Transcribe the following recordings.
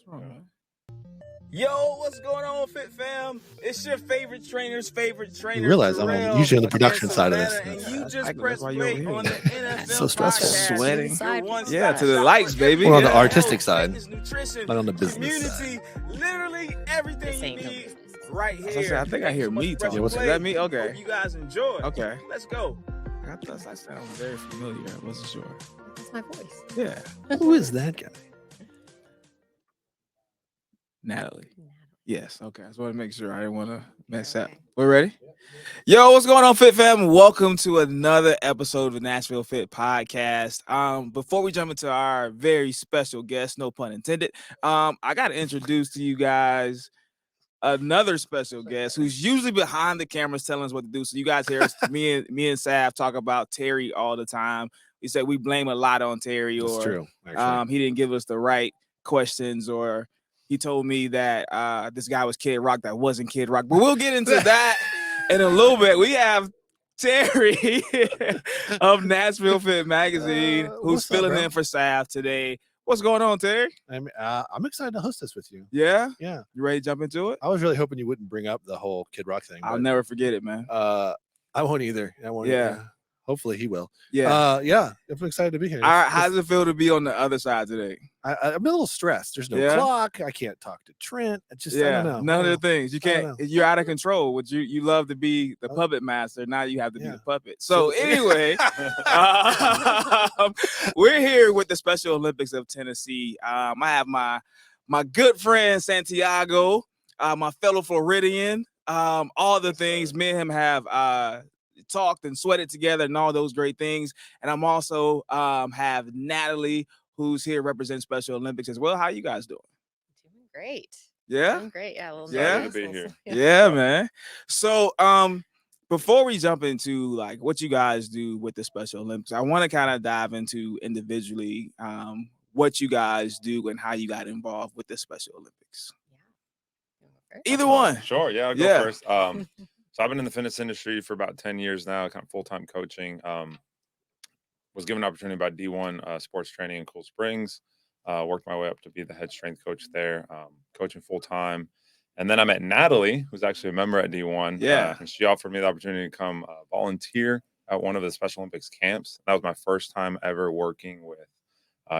Oh, man. Yo, what's going on, Fit Fam? It's your favorite trainer's favorite trainer. You realize I'm usually on the production side of this. And you just press why you're play over on here. the NFM So stressful. Podcast. Sweating. Your one-stop Yeah, to the shop lights, for baby. We're on the everything artistic health, side, fitness, nutrition, not on the business community, literally everything you need right As I here. said, I think I hear me talking. what's Is that? that me? Okay. Hope you guys enjoy. Okay. Let's go. I thought I sound very familiar. I wasn't sure. That's my voice. Yeah. Who is that guy? Natalie. Yes. Okay. I just want to make sure I didn't want to mess Okay. up. We're ready? Yo, what's going on, Fit Fam? Welcome to another episode of the Nashville Fit Podcast. Before we jump into our very special guest, no pun intended, I got to introduce to you guys another special guest who's usually behind the cameras telling us what to do. So you guys hear us, me and Sav talk about Terry all the time. We said we blame a lot on Terry, That's or true. Actually, he didn't give us the right questions, or he told me that this guy was Kid Rock that wasn't Kid Rock. But we'll get into that in a little bit. We have Terry of Nashville Fit Magazine, who's what's up, filling bro? in for Sav today. What's going on, Terry? I'm excited to host this with you. Yeah? Yeah, You ready to jump into it? I was really hoping you wouldn't bring up the whole Kid Rock thing. I'll but, never forget it, man. I won't either. Yeah. Hopefully he will. Yeah. Yeah. I'm excited to be here. All right, how does it feel to be on the other side today? I'm a little stressed. There's no Yeah? clock. I can't talk to Trent. I don't know. None of the things. You I don't can't. know. You're out of control. Would you love to be the Oh. puppet master? Now you have to be Yeah. the puppet. So So- anyway, we're here with the Special Olympics of Tennessee. I have my good friend Santiago, my fellow Floridian. All the things. Me and him have talked and sweated together and all those great things. And I'm also have Natalie, who's here representing Special Olympics as well. How you guys doing? Doing great. Yeah. Doing great. Yeah. A little Yeah? nervous, Glad to be a little- Yeah, man. So before we jump into like what you guys do with the Special Olympics, I want to kind of dive into individually what you guys do and how you got involved with the Special Olympics. You wanna go first? Either one. Sure, yeah, I'll go Yeah. first. So I've been in the fitness industry for about 10 years now, kind of full-time coaching. Was given an opportunity by D1 Sports Training in Cool Springs. Worked my way up to be the head strength coach there, coaching full-time. And then I met Natalie, who's actually a member at D1. Yeah. And she offered me the opportunity to come volunteer at one of the Special Olympics camps. That was my first time ever working with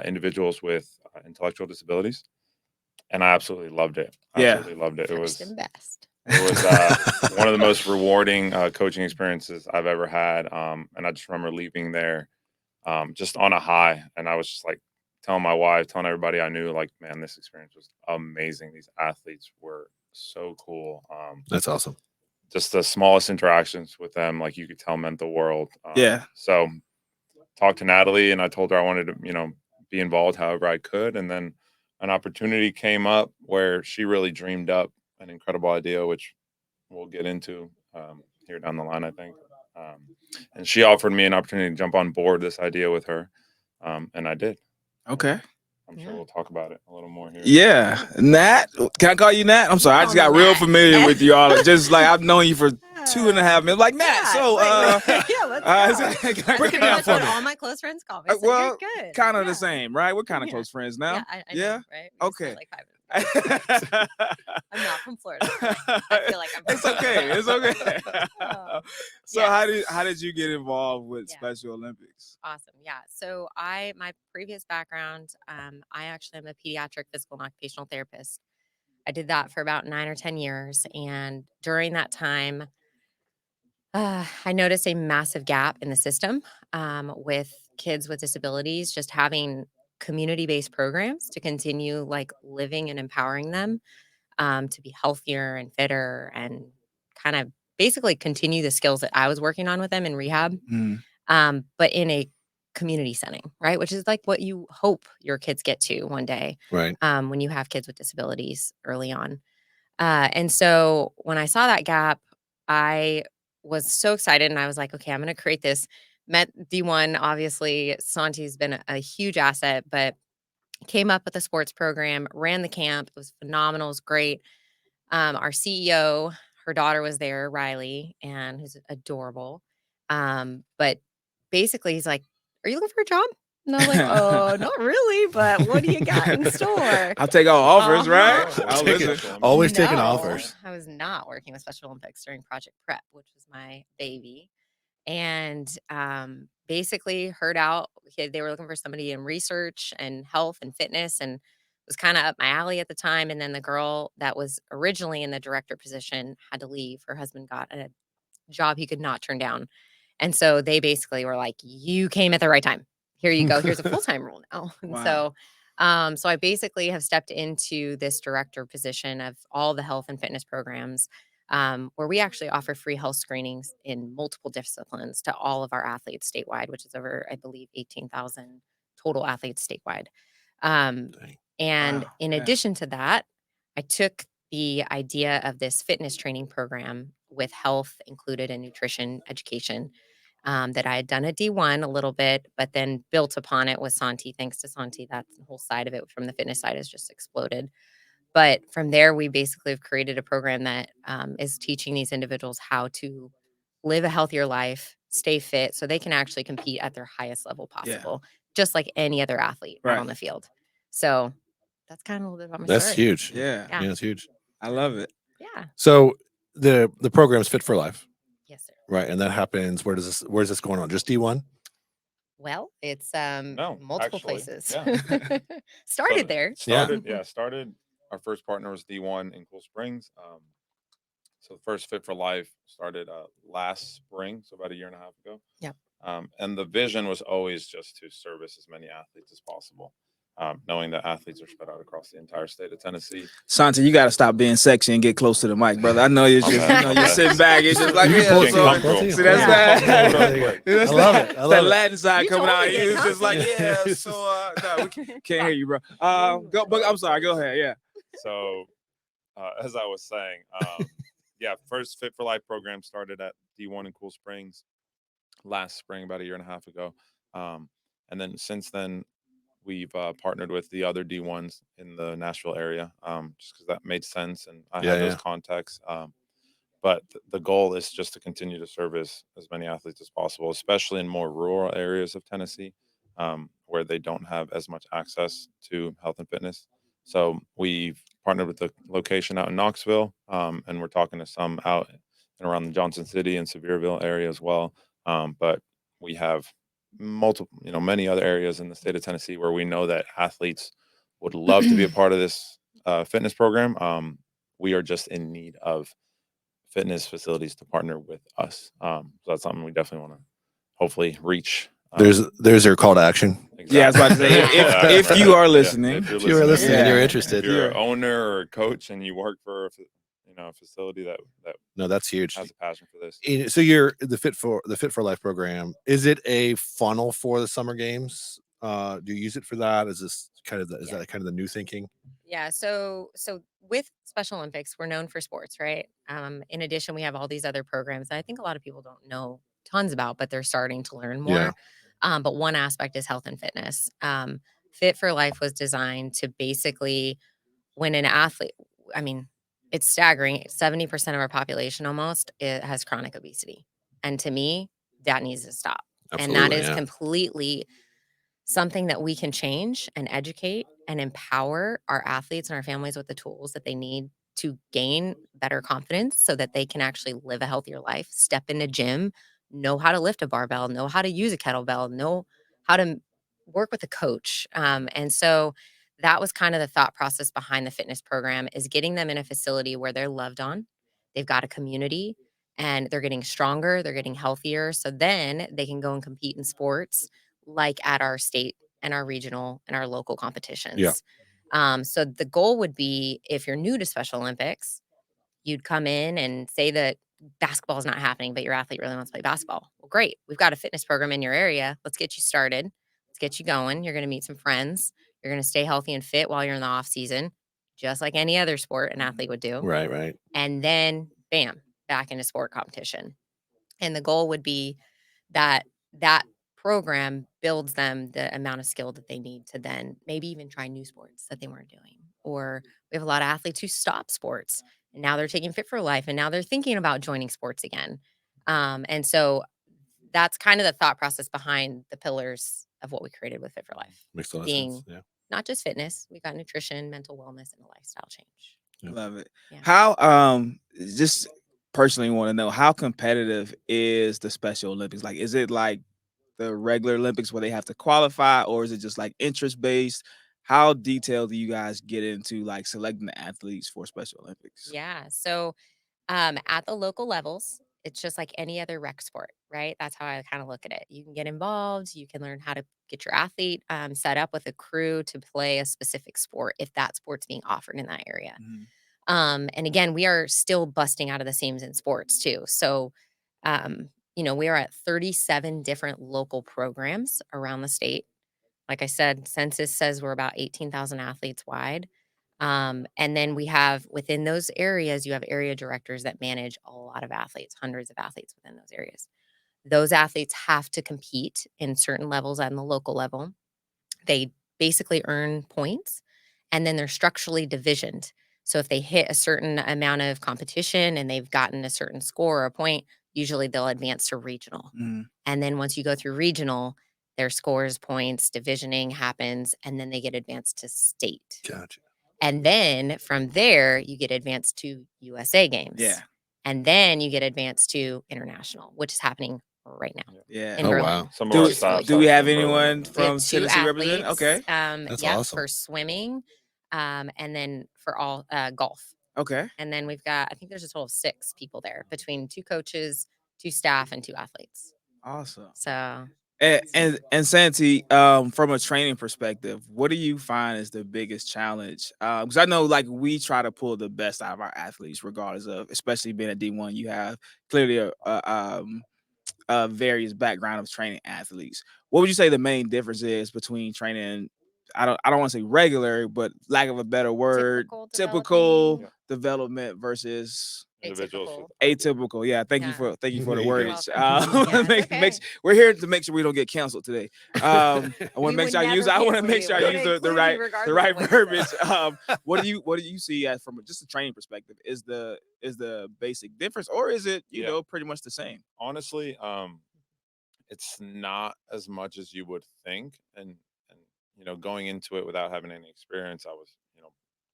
individuals with intellectual disabilities. And I absolutely loved it. Yeah. Absolutely loved it. It First was and best. one of the most rewarding coaching experiences I've ever had. And I just remember leaving there just on a high. And I was just like telling my wife, telling everybody I knew, like, man, this experience was amazing. These athletes were so cool. That's awesome. Just the smallest interactions with them, like you could tell, meant the world. Yeah. So talked to Natalie and I told her I wanted to, be involved however I could. And then an opportunity came up where she really dreamed up an incredible idea, which we'll get into here down the line, I think. And she offered me an opportunity to jump on board this idea with her. And I did. Okay. I'm sure Yeah. we'll talk about it a little more here. Yeah. Nat. Can I call you Nat? I'm sorry. I just got real familiar with you all. Just like I've known you for 2.5 minutes. Like Nat. Yeah, So yeah, let's go. break it Pretty down much for what me. all my close friends call me. So Well, you're good. kind of Yeah. the same, right? We're kind of Yeah. close friends now. Yeah, I Yeah? know, right? We spent Okay. like 5 minutes. I'm not from Florida. I feel like I'm from It's okay. It's okay. Oh, So yes. how did you get involved with Yeah. Special Olympics? Awesome. Yeah. So my previous background, I actually am a pediatric physical and occupational therapist. I did that for about 9 or 10 years. And during that time, I noticed a massive gap in the system with kids with disabilities, just having community-based programs to continue like living and empowering them to be healthier and fitter and kind of basically continue the skills that I was working on with them in rehab, but in a community setting, right? Which is like what you hope your kids get to one day Right. when you have kids with disabilities early on. And so when I saw that gap, I was so excited and I was like, okay, I'm going to create this. Met D1, obviously, Santi's been a huge asset, but came up with a sports program, ran the camp. It was phenomenal. It was great. Our CEO, her daughter was there, Riley, and who's adorable. But basically he's like, are you looking for a job? And I was like, oh, not really, but what do you got in store? I'll take all offers, right? Uh-huh. I'll Take it. listen. Always taking No, offers. I was not working with Special Olympics during Project Prep, which was my baby. And basically heard out they were looking for somebody in research and health and fitness, and was kind of up my alley at the time. And then the girl that was originally in the director position had to leave. Her husband got a job he could not turn down. And so they basically were like, you came at the right time. Here you go. Here's a full-time role now. And Wow. so I basically have stepped into this director position of all the health and fitness programs, where we actually offer free health screenings in multiple disciplines to all of our athletes statewide, which is over, I believe, 18,000 total athletes statewide. Um, Dang. and Wow, in yeah. addition to that, I took the idea of this fitness training program with health included and nutrition education, that I had done at D1 a little bit, but then built upon it with Santi. Thanks to Santi, that's the whole side of it from the fitness side has just exploded. But from there, we basically have created a program that is teaching these individuals how to live a healthier life, stay fit, so they can actually compete at their highest level Yeah. possible, just like any other athlete out Right. on the field. So that's kind of a little bit about my That's story. huge. Yeah. Yeah. Yeah, it's huge. I love it. Yeah. So the program's Fit for Life, Yes, sir. right? And that happens. Where's this going on? Just D1? Well, it's No, multiple actually, places. yeah. Started there. Started. Our first partner was D1 in Cool Springs. So the first Fit for Life started last spring, so about a year and a half ago. Yep. And the vision was always just to service as many athletes as possible, knowing that athletes are spread out across the entire state of Tennessee. Santi, you got to stop being sexy and get close to the mic, brother. I know you're My just, bad, you know, my you're bad. sitting back. It's just like, You yeah, pulled Getting so, comfortable. see, that's Yeah. that. I love it. I love that it. Latin side You coming told out. me to He get was just like, yeah. comfortable. So, no, we can't hear you, bro. Go, but I'm sorry. Go ahead. Yeah. So, as I was saying, first Fit for Life program started at D1 in Cool Springs last spring, about a year and a half ago. And then since then, we've partnered with the other D1s in the Nashville area, just because that made sense and I had those contacts. But the goal is just to continue to service as many athletes as possible, especially in more rural areas of Tennessee, where they don't have as much access to health and fitness. So we've partnered with the location out in Knoxville, and we're talking to some out and around the Johnson City and Sevierville area as well. But we have many other areas in the state of Tennessee where we know that athletes would love to be a part of this fitness program. We are just in need of fitness facilities to partner with us. So that's something we definitely want to hopefully reach. There's your call to action. Yeah, I was about to say, if you are listening, If you are listening and you're Yeah. interested, if you're an owner or a coach and you work for a facility that no, that's huge. has a passion for this. So you're the Fit for Life program. Is it a funnel for the summer games? Do you use it for that? Is this kind of is that kind of the new thinking? Yeah. So with Special Olympics, we're known for sports, right? In addition, we have all these other programs that I think a lot of people don't know tons about, but they're starting to learn more. But one aspect is health and fitness. Fit for Life was designed to basically, when an athlete, I mean, it's staggering. 70% of our population almost has chronic obesity. And to me, that needs to stop. And that is completely something that we can change and educate and empower our athletes and our families with the tools that they need to gain better confidence so that they can actually live a healthier life, step in a gym, know how to lift a barbell, know how to use a kettlebell, know how to work with a coach. And so that was kind of the thought process behind the fitness program, is getting them in a facility where they're loved on, they've got a community, and they're getting stronger, they're getting healthier. So then they can go and compete in sports like at our state and our regional and our local competitions. So the goal would be, if you're new to Special Olympics, you'd come in and say that basketball is not happening, but your athlete really wants to play basketball. Well, great. We've got a fitness program in your area. Let's get you started. Let's get you going. You're going to meet some friends. You're going to stay healthy and fit while you're in the off season, just like any other sport an athlete would do. Right. And then, bam, back into sport competition. And the goal would be that program builds them the amount of skill that they need to then maybe even try new sports that they weren't doing. Or we have a lot of athletes who stop sports and now they're taking Fit for Life and now they're thinking about joining sports again. And so that's kind of the thought process behind the pillars of what we created with Fit for Life. Makes a lot of Being sense. Yeah. not just fitness, we've got nutrition, mental wellness, and a lifestyle change. Yeah. Love it. Yeah. How just personally want to know, how competitive is the Special Olympics? Like, is it like the regular Olympics where they have to qualify, or is it just like interest based? How detailed do you guys get into like selecting the athletes for Special Olympics? Yeah. So at the local levels, it's just like any other rec sport, right? That's how I kind of look at it. You can get involved. You can learn how to get your athlete set up with a crew to play a specific sport if that sport's being offered in that area. Mhm. And again, we are still busting out of the seams in sports too. So, we are at 37 different local programs around the state. Like I said, census says we're about 18,000 athletes wide. And then we have within those areas, you have area directors that manage a lot of athletes, hundreds of athletes within those areas. Those athletes have to compete in certain levels on the local level. They basically earn points and then they're structurally divisioned. So if they hit a certain amount of competition and they've gotten a certain score or a point, usually they'll advance to regional. Mhm. And then once you go through regional, their scores, points, divisioning happens, and then they get advanced to state. Gotcha. And then from there, you get advanced to USA games. Yeah. And then you get advanced to international, which is happening right now. Yeah. in Oh, Berlin. wow. Some of Do, our Which is really stops do we are have in Berlin. anyone We have from 2 Tennessee representing? athletes. Okay. That's Yep, awesome. for swimming, and then for all golf. Okay. And then we've got, I think there's a total of 6 people there between 2 coaches, 2 staff, and 2 athletes. Awesome. So And Santi, from a training perspective, what do you find is the biggest challenge? Because I know like we try to pull the best out of our athletes, regardless of, especially being a D1, you have clearly a various background of training athletes. What would you say the main difference is between training? I don't want to say regular, but lack of a better word, typical Yeah. development versus Individuals atypical. with atypical. Yeah, thank you Yeah. for the There you go. wordage. You're welcome. Yeah, it's okay. We're here to make sure we don't get canceled today. I want We to make would sure I use. never I want to cancel make you. sure I We're use gonna the include you right regardless of what you say. verbiage. What do you see as from just a training perspective? Is the basic difference, or is it Yeah. know pretty much the same? Honestly, it's not as much as you would think, and going into it without having any experience, I was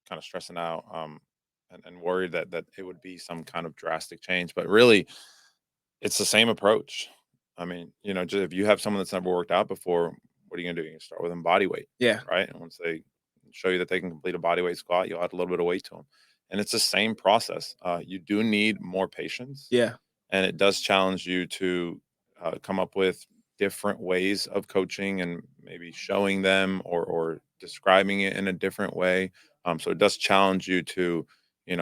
kind of stressing out, and worried that it would be some kind of drastic change, but really it's the same approach. I mean, just if you have someone that's never worked out before, what are you gonna do? You can start with them body weight, Yeah. right? And once they show you that they can complete a body weight squat, you'll add a little bit of weight to them, and it's the same process. You do need more patience, Yeah. and it does challenge you to come up with different ways of coaching and maybe showing them or describing it in a different way. So it does challenge you to, you're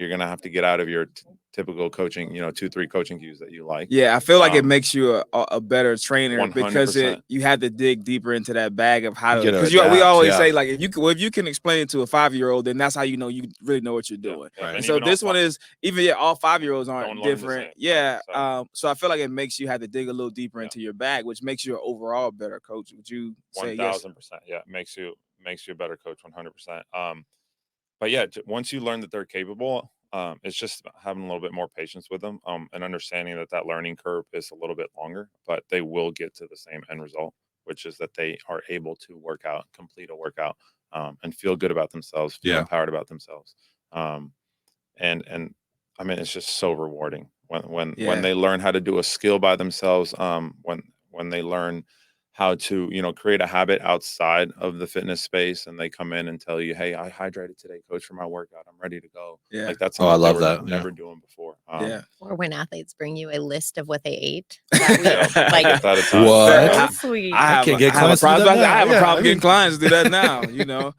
going to have to get out of your typical coaching, 2, 3 coaching cues that you like. Yeah, I feel like it Um, makes you a better trainer because 100%. you have to dig deeper into that bag of how You to. gotta Because we adapt, always yeah. say like if you can explain it to a 5-year-old, then that's how you really know what you're Yeah, doing. yeah, Right. And and so even this all one is even all 5-year-olds don't aren't learn the different. same, Yeah. right? So I feel like it makes you have to dig a little deeper Yeah. into your bag, which makes you an overall better coach. Would you say yes? 1,000%. Yeah, makes you a better coach. 100%. But yeah, once you learn that they're capable, it's just about having a little bit more patience with them, and understanding that learning curve is a little bit longer, but they will get to the same end result, which is that they are able to work out, complete a workout, and feel good about themselves, feel Yeah. empowered about themselves. And I mean, it's just so rewarding when Yeah. they learn how to do a skill by themselves. When they learn how to create a habit outside of the fitness space, and they come in and tell you, hey, I hydrated today, coach, for my workout, I'm ready to go. Yeah. Like that's Oh, I something they love were that, yeah. never doing before. Yeah. Or when athletes bring you a list of what they ate. That we, Yeah, I like, get that at times. What? so I- sweet. I can't get have a clients to do problem. that now. I have a Yeah, problem I getting mean- clients to do that now.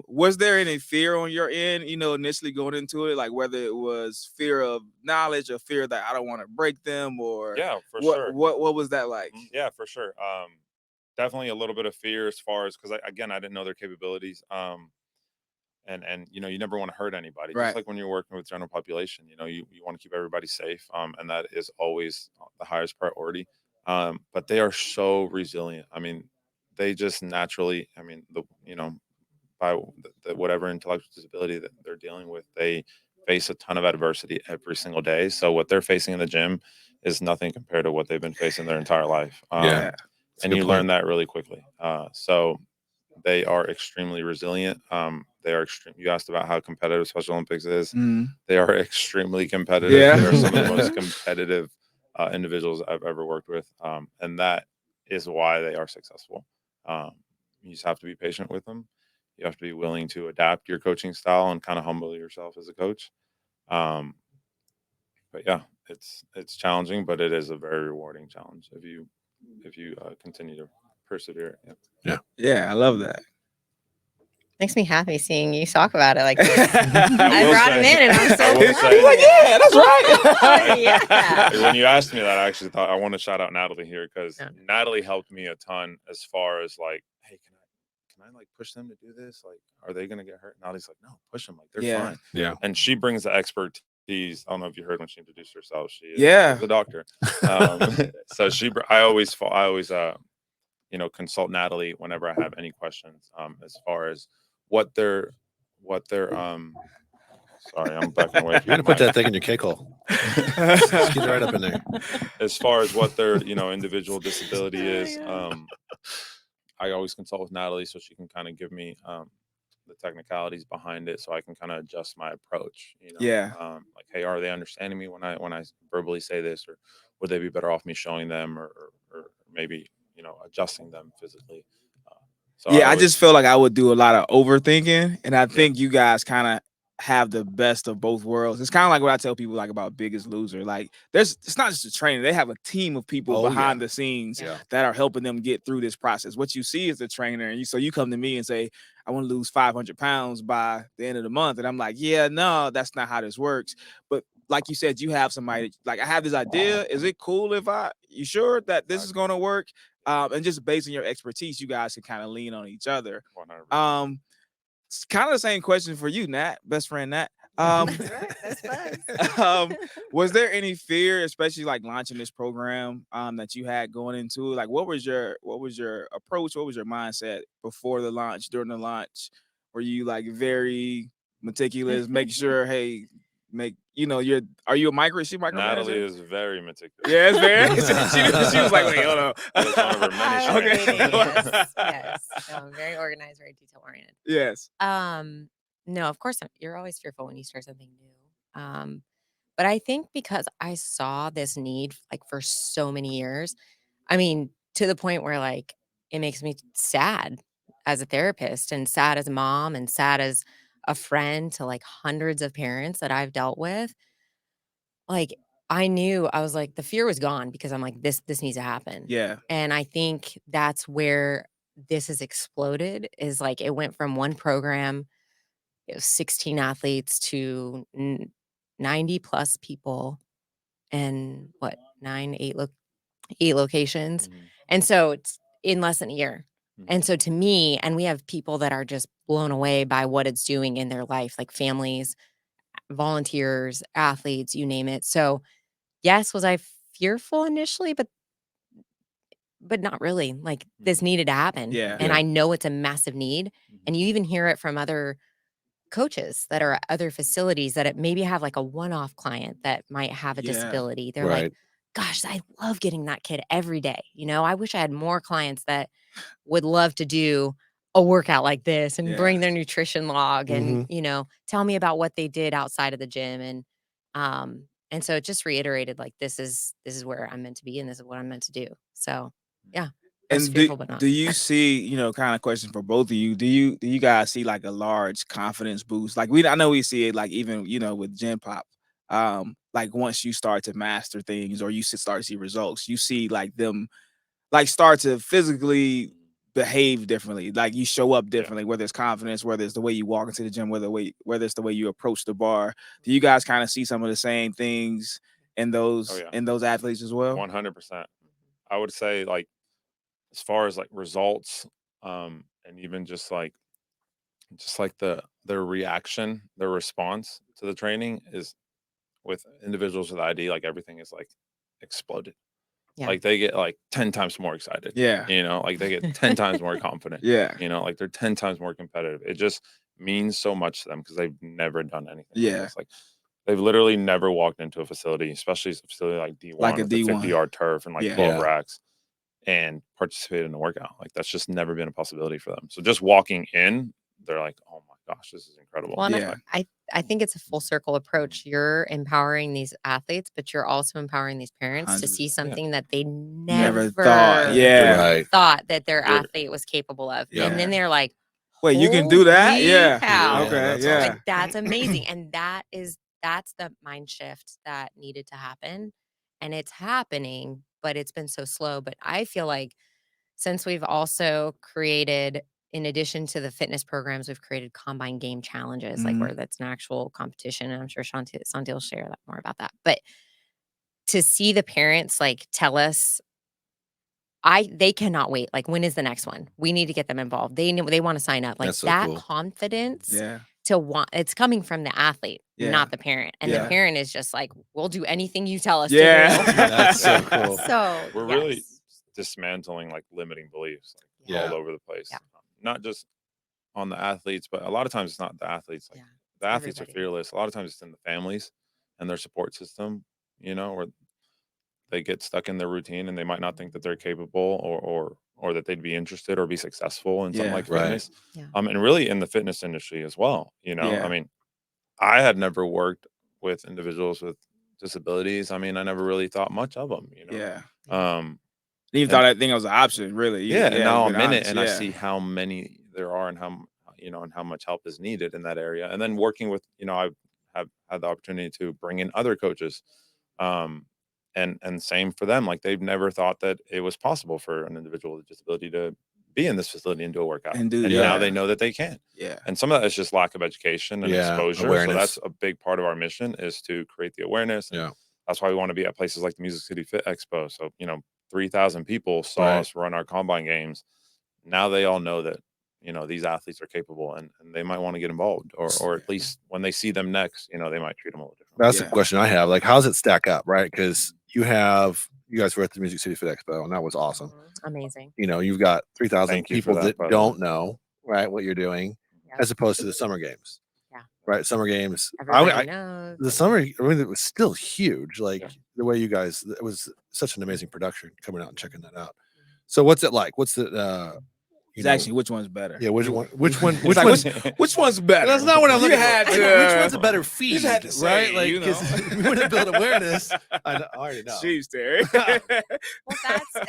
Was there any fear on your end, initially going into it, like whether it was fear of knowledge or fear that I don't want to break them, or Yeah, for what sure. what was that like? Yeah, for sure. Definitely a little bit of fear as far as, because I didn't know their capabilities. And you never want to hurt anybody. Right. Just like when you're working with general population, you want to keep everybody safe. And that is always the highest priority. But they are so resilient. I mean, they just naturally, I mean, by whatever intellectual disability that they're dealing with, they face a ton of adversity every single day. So what they're facing in the gym is nothing compared to what they've been facing their entire life. Yeah. That's a and good you point. learn that really quickly. So they are extremely resilient. They are extreme. You asked about how competitive Special Olympics is. Mhm. They are extremely competitive. Yeah. They are some of the most competitive individuals I've ever worked with, and that is why they are successful. You just have to be patient with them. You have to be willing to adapt your coaching style and kind of humble yourself as a coach. But yeah, it's challenging, but it is a very rewarding challenge if you continue to persevere. Yeah. Yeah, I love that. Makes me happy seeing you talk about it like this. I I brought him in, and I'm so I will glad. say- He's like, yeah, that's right. Yeah. When you asked me that, I actually thought I want to shout out Natalie here because Yeah. Natalie helped me a ton as far as like, hey, can I like push them to do this? Like, are they gonna get hurt? Natalie's like, no, push them. Like, they're Yeah. fine. Yeah. And she brings the expertise. I don't know if you heard when she introduced herself. She is Yeah. the doctor. So I always consult Natalie whenever I have any questions as far as what their sorry, I'm backing away You're from gonna the put mic. that thing in your cake hole. Just get it right up in there. As far as what their individual disability Oh, is, yeah. I always consult with Natalie so she can kind of give me the technicalities behind it so I can kind of adjust my approach. Yeah. Like, hey, are they understanding me when I verbally say this, or would they be better off me showing them, or maybe adjusting them physically? So Yeah, I always- just feel like I would do a lot of overthinking, and I think you guys kind of have the best of both worlds. It's kind of like what I tell people like about Biggest Loser. Like, it's not just a trainer; they have a team of people Oh, behind yeah. the scenes Yeah. that are helping them get through this process. What you see is the trainer, and you come to me and say, "I want to lose 500 pounds by the end of the month," and I'm like, "Yeah, no, that's not how this works." But like you said, you have somebody like, I have this idea. Is it cool if you sure that this is going to work? And just based on your expertise, you guys can kind of lean on each other. 100%. It's kind of the same question for you, Nat, best friend Nat. That's right. That's fun. Was there any fear, especially like launching this program, that you had going into it? Like, what was your approach? What was your mindset before the launch, during the launch? Were you like very meticulous, making sure, hey, are you a micromanager? Natalie is very meticulous. Yeah, it's very. she was like, wait, hold on. That is one of her many I'm Okay. strengths. waiting, yes. No, I'm very organized, very detail oriented. Yes. No, of course, you're always fearful when you start something new. But I think because I saw this need like for so many years, I mean, to the point where like it makes me sad as a therapist and sad as a mom and sad as a friend to like hundreds of parents that I've dealt with. Like I was like, the fear was gone because I'm like, this needs to happen. Yeah. And I think that's where this has exploded, is like it went from one program, 16 athletes to 90 plus people and what, 8 locations. Mhm. And so it's in less than a year. Mhm. And so to me, and we have people that are just blown away by what it's doing in their life, like families, volunteers, athletes, you name it. So yes, was I fearful initially, but not really. Like this needed to happen. Yeah. And Yeah. I know it's a massive need. And you even hear it from other coaches that are at other facilities that it maybe have like a one-off client that might have a Yeah. disability. They're Right. like, gosh, I love getting that kid every day. I wish I had more clients that would love to do a workout like this and Yeah. bring their nutrition log and, Mm-hmm. tell me about what they did outside of the gym. And so it just reiterated like, this is where I'm meant to be and this is what I'm meant to do. So yeah. I was And fearful, but not. do you see, kind of question for both of you? Do you guys see like a large confidence boost? Like I know we see it like even, with Gen Pop. Like once you start to master things or you start to see results, you see like them like start to physically behave differently. Like you show up differently, whether it's confidence, whether it's the way you walk into the gym, whether it's the way you approach the bar. Do you guys kind of see some of the same things in those Oh, yeah. in those athletes as well? 100%. I would say like as far as like results, and even just like their reaction, their response to the training is with individuals with ID, like everything is like exploded. Yeah. Like they get like 10 times more excited. Yeah. Like they get 10 times more confident. Yeah. Like they're 10 times more competitive. It just means so much to them because they've never done anything. Yeah. Like this. Like they've literally never walked into a facility, especially a facility like D1 Like a with the D1. 50-yard turf and like Yeah. 12 Yeah. racks. and participate in a workout. Like that's just never been a possibility for them. So just walking in, they're like, oh my gosh, this is incredible. Well, and Yeah. I think it's a full circle approach. You're empowering these athletes, but you're also empowering these parents to 100%. see something that they Never never thought. Yeah. Right. thought that their You're- athlete was capable of. Yeah. And then they're like, Wait, you can do that? "Holy Yeah. cow." Yeah, Okay. that's Yeah. Like, that's amazing. And that's the mind shift that needed to happen. And it's happening, but it's been so slow. But I feel like since we've also created, in addition to the fitness programs, we've created combine game challenges, like Mhm. where that's an actual competition. And I'm sure Santi will share that more about that. But to see the parents like tell us, they cannot wait. Like, when is the next one? We need to get them involved. They want to sign up. Like That's so that cool. confidence Yeah. to want, it's coming from the athlete, Yeah. not the parent. And Yeah. the parent is just like, we'll do anything you tell us Yeah. to do. That's so cool. So We're yes. really dismantling like limiting beliefs Yeah. all over the place. Yeah. Not just on the athletes, but a lot of times it's not the athletes. Like Yeah, the athletes everybody. are fearless. A lot of times it's in the families and their support system, where they get stuck in their routine and they might not think that they're capable or that they'd be interested or be successful in something Yeah. like Right. fitness. Yeah. And really in the fitness industry as well. Yeah. I mean, I had never worked with individuals with disabilities. I mean, I never really thought much of them, Yeah. Um, You even thought that thing was an option, really. yeah, and now being I'm in it honest, and I yeah. see how many there are and how much help is needed in that area. And then working with, I have had the opportunity to bring in other coaches. And same for them. Like they've never thought that it was possible for an individual with a disability to be in this facility and do a workout. And do- now yeah. they know that they can. Yeah. And some of that is just lack of education and Yeah, exposure. awareness. So that's a big part of our mission is to create the awareness. And Yeah. that's why we want to be at places like the Music City Fit Expo. So, 3,000 people saw Right. us run our combine games. Now they all know that, these athletes are capable and they might want to get involved or at least when they see them next, they might treat them a little different. That's Yeah. the question I have. Like, how does it stack up, right? Because you guys were at the Music City Fit Expo, and that was awesome. Amazing. You've got 3,000 Thank you for people that, by that the way. don't know, right, what you're doing, Yeah. as opposed to the summer games. Yeah. Right, summer games. Everybody knows. The summer, it was still huge. Like Yeah. the way you guys, it was such an amazing production coming out and checking that out. So what's it like? What's the It's actually which one's better? yeah, which one? It's like, which one's better? That's not what I'm You looking had for. to, Which one's a better feed, just had to say, right? Like, because we want to build awareness. I already know. Jeez, Terry. Well,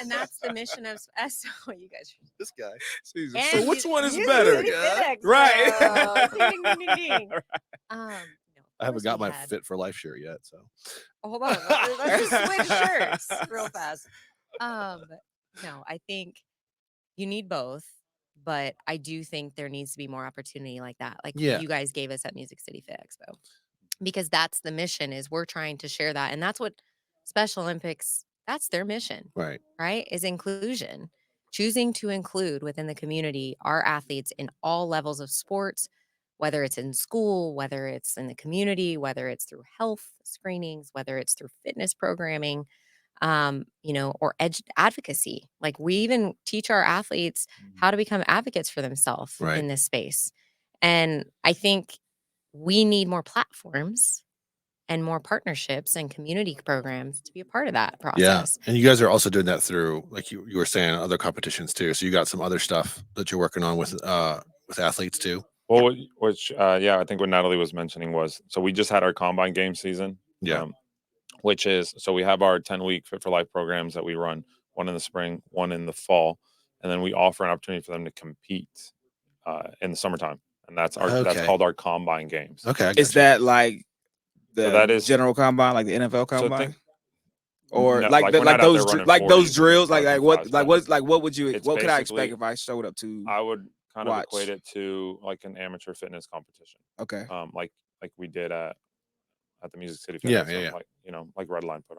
that's the mission of SO. You guys. This guy. Jesus. And So which you- one is you better? City Fit Expo. Right. Ding, ding, ding, ding. No, I of haven't course got we my had- Fit for Life shirt yet, so Oh, hold on. Let's just switch shirts real fast. No, I think you need both, but I do think there needs to be more opportunity like that. Like Yeah. you guys gave us at Music City Fit Expo. Because that's the mission is we're trying to share that. And that's what Special Olympics, that's their mission, right. right? Is inclusion. Choosing to include within the community our athletes in all levels of sports, whether it's in school, whether it's in the community, whether it's through health screenings, whether it's through fitness programming, or advocacy. Like we even teach our athletes how to become advocates for themselves Right. in this space. And I think we need more platforms and more partnerships and community programs to be a part of that process. Yeah. And you guys are also doing that through, like you were saying, other competitions too. So you got some other stuff that you're working on with athletes too. Well, I think what Natalie was mentioning was, so we just had our combine game season. Yeah. Which is, so we have our 10-week Fit for Life programs that we run, one in the spring, one in the fall. And then we offer an opportunity for them to compete in the summertime. And that's Okay. called our combine games. Okay. I Is gotcha. that like the So that is- general combine, like the NFL So combine? think- Or No, like we're not out there running like 40s those and drills, like 5 what and like 5s, what's like what would you it's what could I basically- expect if I showed up to? I would kind of Watch. equate it to like an amateur fitness competition. Okay. Like we did at the Music City Fit. Yeah, so yeah. like Red Line put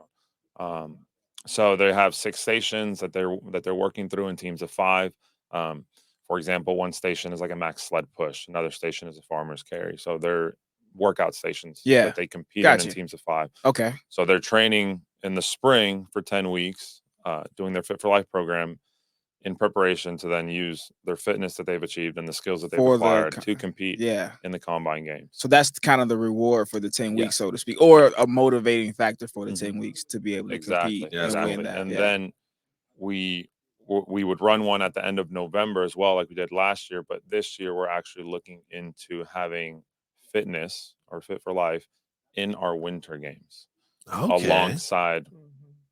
on. So they have 6 stations that they're working through in teams of 5. For example, one station is like a max sled push, another station is a farmer's carry. So they're workout stations Yeah. that they compete Gotcha. in teams of 5. Okay. So they're training in the spring for 10 weeks, doing their Fit for Life program in preparation to then use their fitness that they've achieved and the skills that they've For the acquired co- to compete Yeah. in the combine games. So that's kind of the reward for the 10 Yeah. weeks, so to speak, or a motivating factor for the Mhm. 10 weeks to be able to Exactly. compete Yeah, and exactly. win that. And yeah. then we we would run one at the end of November as well, like we did last year. But this year, we're actually looking into having fitness or Fit for Life in our winter games Okay. alongside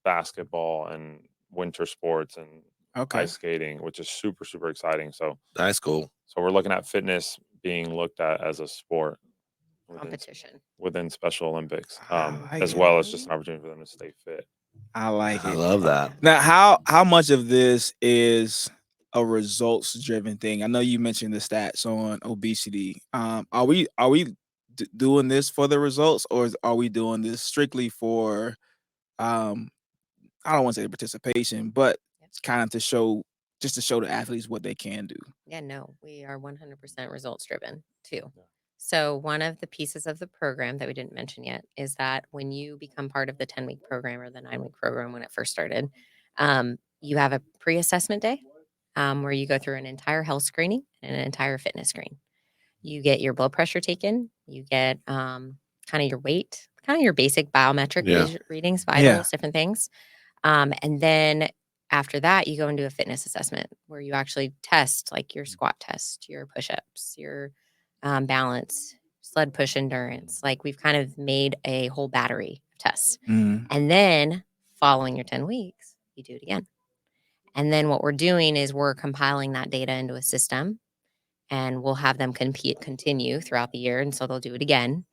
basketball and winter sports and Okay. ice skating, which is super, super exciting. So That's cool. we're looking at fitness being looked at as a sport Competition. within Special Olympics, I like as it. well as just an opportunity for them to stay fit. I like I it. love that. Now, how much of this is a results driven thing? I know you mentioned the stats on obesity. Are we doing this for the results, or are we doing this strictly for I don't want to say participation, but it's kind of to show the athletes what they can do? Yeah, no, we are 100% results driven too. So one of the pieces of the program that we didn't mention yet is that when you become part of the 10-week program or the 9-week program when it first started, you have a pre-assessment day where you go through an entire health screening and an entire fitness screen. You get your blood pressure taken. You get kind of your weight, kind of your basic biometric readings, vitals, different things. And then after that, you go and do a fitness assessment where you actually test like your squat test, your push-ups, your balance, sled push endurance. Like we've kind of made a whole battery of tests. Mhm. And then following your 10 weeks, you do it again. And then what we're doing is we're compiling that data into a system and we'll have them continue throughout the year. And so they'll do it again.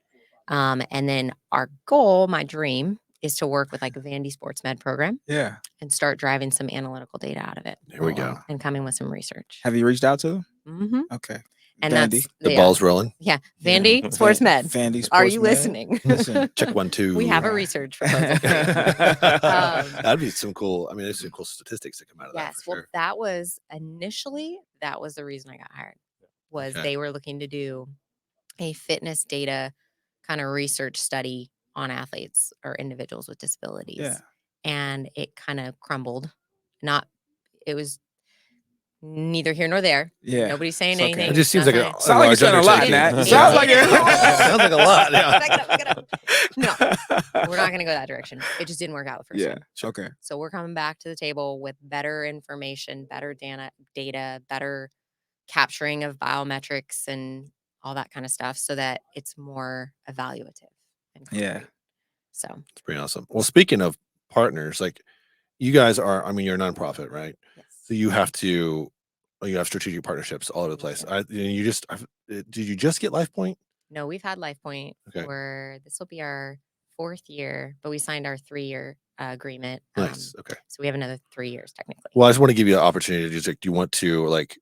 And then our goal, my dream, is to work with like a Vandy Sports Med program Yeah. and start driving some analytical data out of it Here we go. Wow. and coming with some research. Have you reached out to them? Mm-hmm. Okay. And Vandy. that's The ball's rolling. Yeah. Vandy Sports Med. Vandy Sports Are you Med. listening? Listen. Check 1, 2. We have a research proposal for you. That'd be some cool. I mean, there's some cool statistics that come out of that. Yes. For Well, sure. that was initially, that was the reason I got hired, was Okay. they were looking to do a fitness data kind of research study on athletes or individuals with disabilities. Yeah. And it kind of crumbled. It was neither here nor there. Yeah. Nobody's saying It's okay. anything. It just seems like nothing. a Sounds like you're large saying a lot, undertaking. Nat. It Sounds like didn't- Sounds like a lot. Yeah. Back it up. No, we're not going to go that direction. It just didn't work out the first Yeah. time. Okay. So we're coming back to the table with better information, better data, better capturing of biometrics and all that kind of stuff so that it's more evaluative. And Yeah. concrete. So It's pretty awesome. Well, speaking of partners, like you guys are, I mean, you're a nonprofit, right? yes. So you have strategic partnerships all over the place. Did you just get LifePoint? No, we've had LifePoint Okay. for this will be our 4th year, but we signed our 3-year agreement. Nice. Okay. So we have another 3 years technically. Well, I just want to give you an opportunity to just like, do you want to like,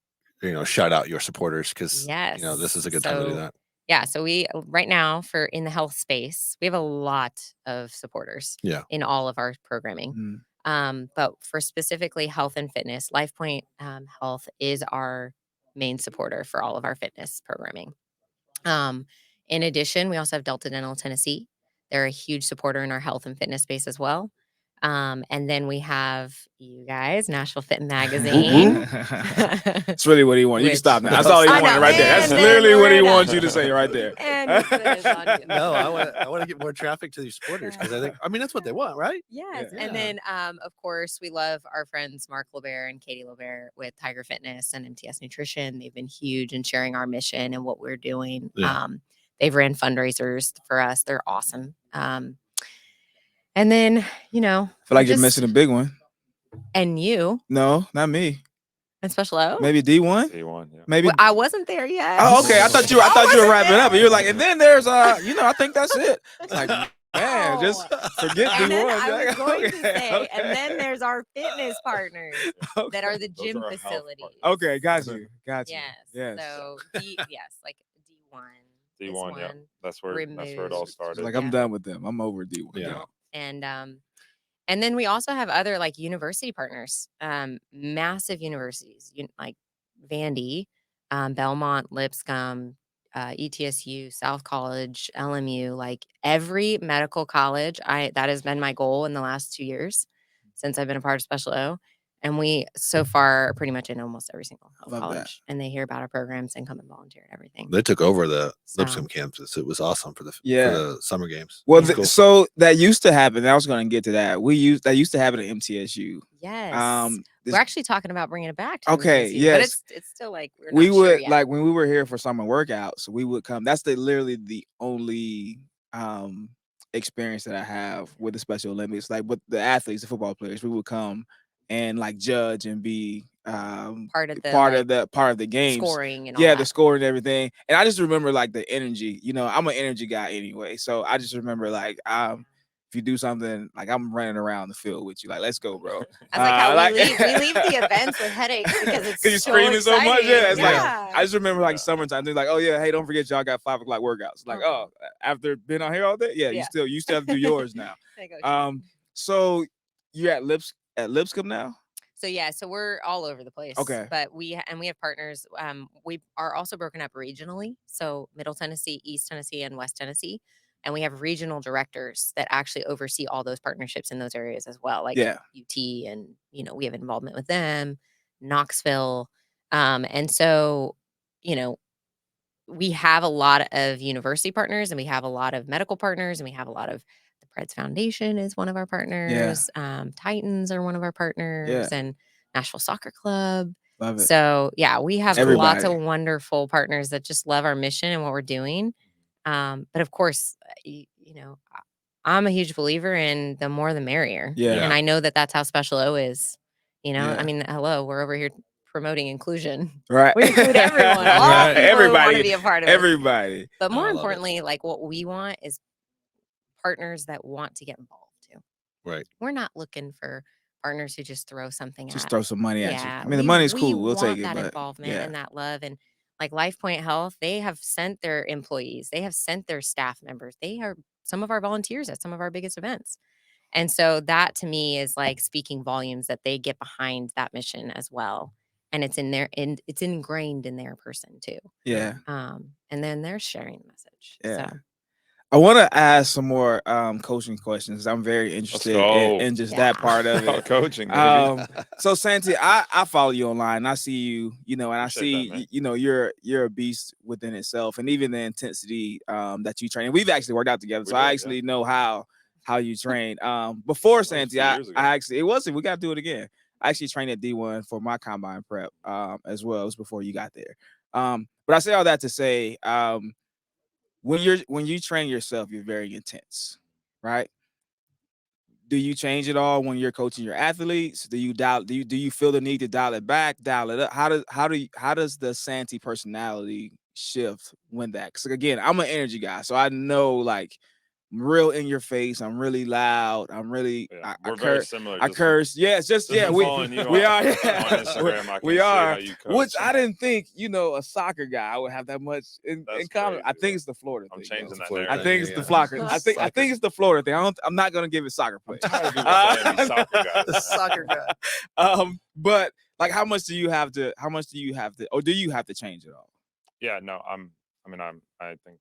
shout out your supporters because Yes. this is a good time to do So, that. Yeah. So we right now in the health space, we have a lot of supporters in all of our programming. Mm. But for specifically health and fitness, LifePoint Health is our main supporter for all of our fitness programming. In addition, we also have Delta Dental Tennessee. They're a huge supporter in our health and fitness space as well. And then we have you guys, Nashville Fit Magazine. That's really what he wanted. You can Which- stop now. That's all he I wanted know, right there. That's and then literally what he we're wants done. you to say right there. And it's on you. No, I want to get more traffic to these supporters because I mean that's what they want, right? Yes. Yeah. And then, of course, we love our friends Mark LeBert and Katie LeBert with Tiger Fitness and MTS Nutrition. They've been huge in sharing our mission and what we're doing. Yeah. They've ran fundraisers for us. They're awesome. And then, I feel like you're missing a big one. And you No, not me. and Special O. Maybe D1. D1, yeah. Maybe. Well, I wasn't there yet. Oh, okay. I thought you were wrapping up, and you were like, and then there's I think that's it. It's like, man, just forget And then D1. I was going to Okay, say, okay. and then there's our fitness partners that are the Those gym are our health facilities. partners. Okay, got you. Yes. Yes. So like D1. this D1, yeah. one, That's where it all removed. started. Like Yeah. I'm done with them. I'm over D1. Yeah. And then we also have other like university partners, massive universities like Vandy, Belmont, Lipscomb, ETSU, South College, LMU, like every medical college. That has been my goal in the last 2 years since I've been a part of Special O. And we so far are pretty much in almost every single Love that. college, and they hear about our programs and come and volunteer and everything. They took over the So- Lipscomb campus. It was awesome for the summer games. Well, Yeah. Cool. so that used to happen. I was going to get to that. That used to happen at MTSU. Yes, This- we're actually talking about bringing it back. To Okay, MTSU, yes. but it's still like we're we not would sure yet. like when we were here for summer workouts, we would come. That's literally the only experience that I have with the Special Olympics. Like with the athletes, the football players, we would come and like judge and be part of the games. scoring and all Yeah, that. the scoring and everything. And I just remember like the energy. You know, I'm an energy guy anyway, so I just remember like if you do something, like I'm running around the field with you, like let's go, bro. I was like, how like- we leave the events with headaches because it's you're so screaming so much. exciting. Yeah, it's like Yeah. I just remember like Yeah. summertime. They're like, oh yeah, hey, don't forget y'all got 5 o'clock workouts. Like, Uh-huh. oh, after being out here all day, yeah, Yeah. you still have to do yours now. I go, So you're at Lipscomb now? So yeah, so we're all over the place. Okay. But we have partners. We are also broken up regionally. So Middle Tennessee, East Tennessee, and West Tennessee. And we have regional directors that actually oversee all those partnerships in those areas as well. Like Yeah. UT, and we have involvement with them, Knoxville. And so, we have a lot of university partners, and we have a lot of medical partners, and we have a lot of the Preds Foundation is one of our partners. Titans are one of our partners, and Nashville Soccer Club. Love it. So yeah, we have lots Everybody. of wonderful partners that just love our mission and what we're doing. But of course, I'm a huge believer in the more the merrier. Yeah. And I know that that's how Special O is. Yeah. I mean, hello, we're over here promoting inclusion. Right. We include everyone. All Right. people who want to Everybody. be a part of it. Everybody. But more I love it. importantly, like what we want is partners that want to get involved too. Right. We're not looking for partners who just throw something Just at. throw some money at you. Yeah, I mean, the we- money's we cool. We'll take want it. that But involvement yeah. and that love. And like Life Point Health, they have sent their employees, they have sent their staff members. They are some of our volunteers at some of our biggest events. And so that to me is like speaking volumes that they get behind that mission as well. And it's it's ingrained in their person too. Yeah. And then they're sharing the message. Yeah. So I want to ask some more coaching questions. I'm very interested go. in just Yeah. that part of About it. coaching, baby. So Santi, I follow you online. I see you, and I Appreciate see, that, man. you're a beast within itself, and even the intensity that you train. We've actually worked out together, We so I did, actually know how you train. Before was a Santi, few I years ago. actually we got to do it again. I actually trained at D1 for my combine prep as well. It was before you got there. But I say all that to say, when you train yourself, you're very intense, right? Do you change it all when you're coaching your athletes? Do you feel the need to dial it back, dial it up? How does the Santi personality shift when that? Because again, I'm an energy guy, so I know like I'm real in your face. I'm really loud. I'm really Yeah, I we're very curse. similar. I just curse. Yeah, it's just from we following you we on- are. on Yeah. Instagram. I can we see are. how you coach. Which I didn't think, a soccer guy would have that much in That's common. I crazy, think bro. it's the Florida I'm thing. changing though. that Florida I narrative. think it's Yeah, the yeah. Florida. I think Soccer. it's the Florida thing. I'm not gonna give it soccer play. I'm tired of people saying these soccer guys. Soccer guy. But like, how much do you have to, or do you have to change it all? Yeah, no, I think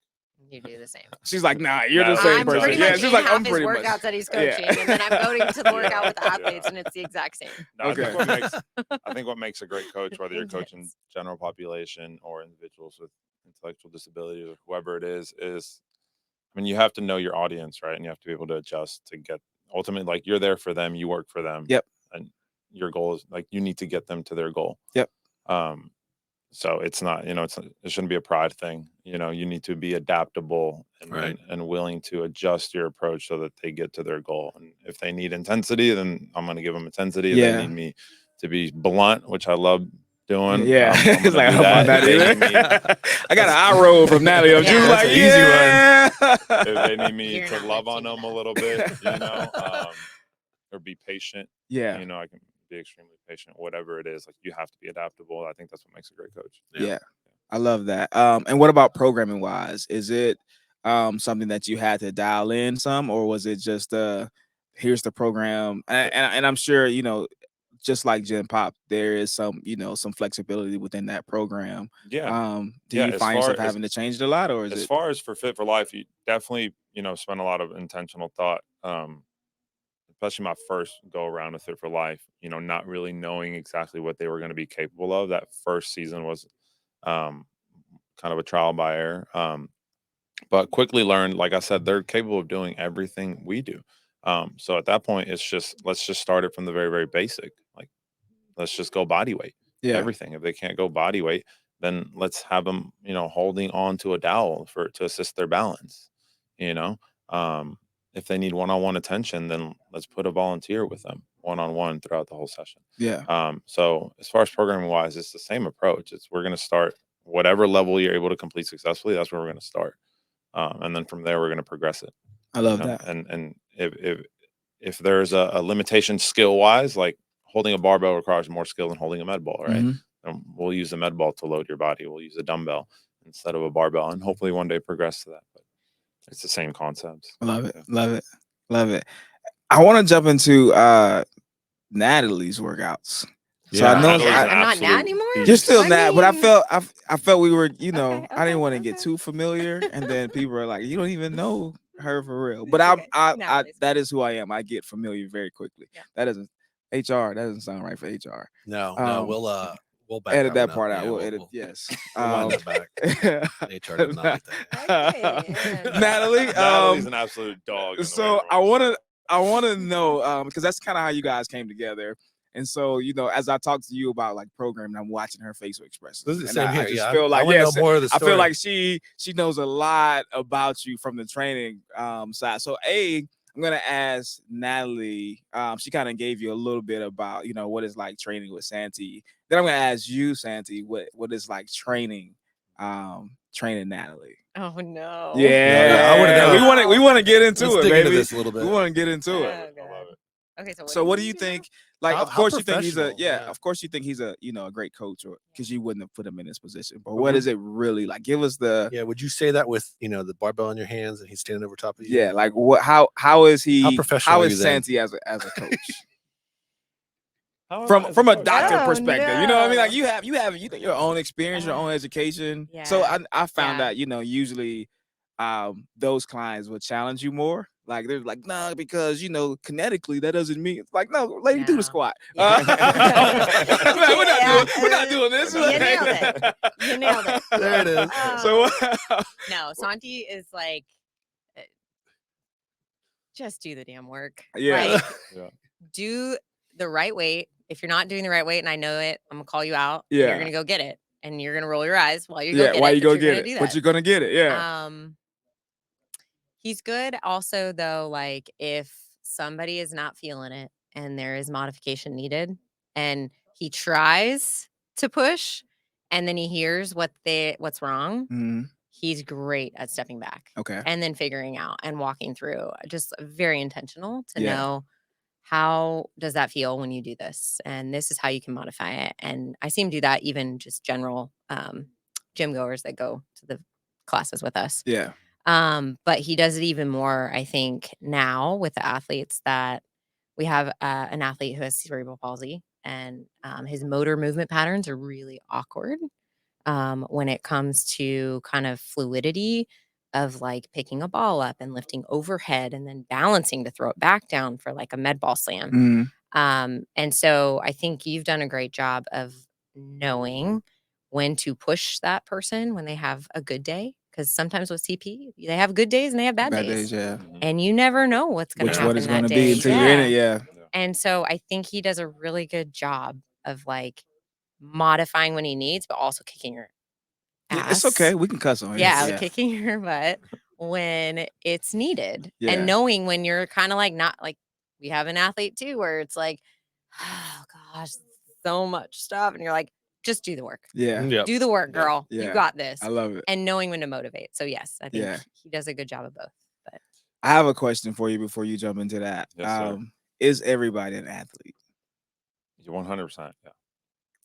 you do the same. She's like, nah, you're the Nah, same I'm person. pretty Yeah, much she's in like, half I'm his pretty workouts much. that he's Yeah. coaching, and then I'm going to the workout with the Yeah. athletes, and it's the exact same. no, I think Okay. what makes a great coach, whether you're coaching Intense. general population or individuals with intellectual disability or whoever it is you have to know your audience, right? And you have to be able to adjust to get ultimately, like, you're there for them, you work for them. Yep. And your goal is like you need to get them to their goal. Yep. So it's not, it shouldn't be a pride thing. You need to be adaptable and, Right. and willing to adjust your approach so that they get to their goal. And if they need intensity, then I'm going to give them intensity. If Yeah. they need me to be blunt, which I love doing. Yeah, I'm it's like, I gonna do don't want that If they either. need me- I got an eye roll from Natalie. She was Yeah. like, That's an easy yeah. if they need me You're to not love meant on to them do a that. little bit, or be patient, Yeah. I can be extremely patient, whatever it is. Like, you have to be adaptable. I think that's what makes a great coach. Yeah. I love that. And what about programming wise? Is it something that you had to dial in some, or was it just here's the program? And I'm sure, just like Gen Pop, there is some, some flexibility within that program. Yeah. Do Yeah, you as find far yourself as- having to change it a lot, or is As it? far as for Fit for Life, you definitely, spend a lot of intentional thought. especially my first go around with Fit for Life, not really knowing exactly what they were going to be capable of. That first season was kind of a trial by error. But quickly learned, like I said, they're capable of doing everything we do. So at that point, let's just start it from the very, very basic. Like, let's just go body weight. Yeah. Everything. If they can't go body weight, then let's have them, holding on to a dowel to assist their balance. If they need one-on-one attention, then let's put a volunteer with them one-on-one throughout the whole session. Yeah. So as far as programming wise, it's the same approach. We're going to start whatever level you're able to complete successfully. That's where we're going to start. And then from there, we're going to progress it. I love that. And if there's a limitation skill wise, like holding a barbell requires more skill than holding a med ball, right? And we'll use a med ball to load your body. We'll use a dumbbell instead of a barbell, and hopefully one day progress to that. But it's the same concepts. Love it. Love it. Love it. I want to jump into Natalie's workouts. So I know I'm not Nat anymore. You're still Nat, but I mean- felt we were, I didn't okay, want to get okay. too familiar, and then people are like, you don't even know her for real. But Okay, I Natalie's that is who I am. I get familiar very quickly. Yeah. That doesn't HR. That doesn't sound right for HR. No, we'll back Edit that one part out. out. Yeah, We'll edit. Yes. we'll wind that back. HR does not like that. Okay. Natalie. Natalie's an absolute dog. So I want to know because that's kind of how you guys came together. And so, as I talk to you about like programming, I'm watching her facial expressions. This is the And same I here. just Yeah, feel like, I wanna know yes, more of the I story. feel like she knows a lot about you from the training side. So I'm gonna ask Natalie. She kind of gave you a little bit about what it's like training with Santi. Then I'm gonna ask you, Santi, what it's like training Natalie. Oh no. Yeah, I wanna know. We want to get into Let's it, dig into baby. this a little bit. We want to get into it. Oh, God. Okay, So what do you think? Like, How- of how course you think he's a professional, yeah. of course you think he's a a great coach, or because you wouldn't have put him in this position. But what is it really like? Give us the Yeah, would you say that with the barbell in your hands and he's standing over top of you? yeah, like what? How is he? How professional How are is you then? Santi as a coach? How am I from as from a coach? doctor Oh, perspective, you know what I mean? Like no. you have your own experience, your own education. So Yeah. I found Yeah. that usually those clients would challenge you more. Like they're like, nah, because kinetically that doesn't mean it's like, no, lady, do No. the squat. Yeah. We're not doing this. You nailed it. You nailed it. There it is. So No, Santi is like, just do the damn work. Yeah. Like, Yeah. do the right weight. If you're not doing the right weight and I know it, I'm gonna call you out. and Yeah. You're gonna go get it. And you're gonna roll your eyes while you go yeah, get why it. you but go you're get gonna it? do But that. you're gonna get it, yeah. He's good also though, like if somebody is not feeling it and there is modification needed and he tries to push and then he hears what's wrong, Mhm. he's great at stepping back Okay. and then figuring out and walking through. Just very intentional to Yeah. know how does that feel when you do this, and this is how you can modify it. And I see him do that even just general gym goers that go to the classes with us. Yeah. But he does it even more, I think, now with the athletes that we have an athlete who has cerebral palsy, and his motor movement patterns are really awkward when it comes to kind of fluidity of like picking a ball up and lifting overhead and then balancing to throw it back down for like a med ball slam. Mhm. And so I think you've done a great job of knowing when to push that person when they have a good day. Because sometimes with CP, they have good days and they have bad days. yeah. And you never know what's going to Which happen one is that gonna day. be until you're in it, yeah. And so I think he does a really good job of like modifying when he needs, but also kicking your ass. It's okay. We can cuss on here. Yeah, kicking your butt when it's needed. Yeah. And knowing when you're kind of like not like we have an athlete too, where it's like, oh gosh, so much stuff. And you're like, just do the work. Yeah. Yep. Do the work, Yeah. girl. Yeah. You got this. I love it. And knowing when to motivate. So yes, I think Yeah. he does a good job of both. But I have a question for you before you jump into that. Yes, sir. Is everybody an athlete? You're 100%. Yeah.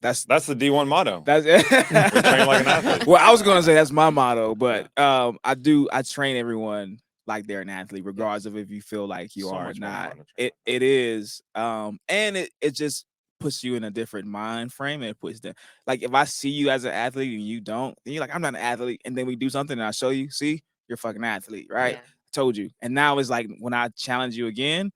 That's That's the D1 motto. that's it. We train like an athlete. Well, I was gonna say that's my motto, but I train everyone like they're an athlete, regardless of if you feel like you So are or much more not. fun to train It is. And it just puts you in a different mind frame, and it puts them like if I see you as an athlete and you don't, then you're like, I'm not an athlete, and then we do something and I show you, see, you're a fucking athlete, right? yeah. Told you. And now it's like when I challenge you again,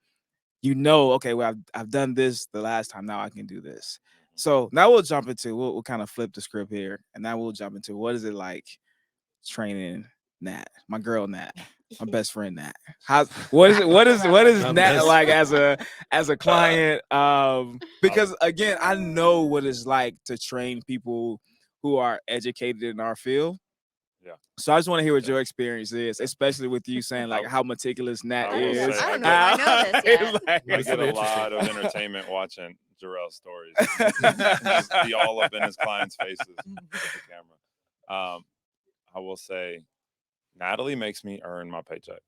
okay, well, I've done this the last time. Now I can do this. So now we'll jump into we'll kind of flip the script here, and now we'll jump into what is it like training Nat, my girl Nat, my best friend Nat. What is My Nat best like as a client? Because again, I know what it's like to train people who are educated in our field. Yeah. So I just want to hear what your experience is, especially with you saying like how meticulous Nat I will is. say, I don't know if I know this yet. I That's get a pretty lot of interesting. entertainment watching Jarrell's stories. Just be all up in his clients' faces with the camera. I will say, Natalie makes me earn my paycheck.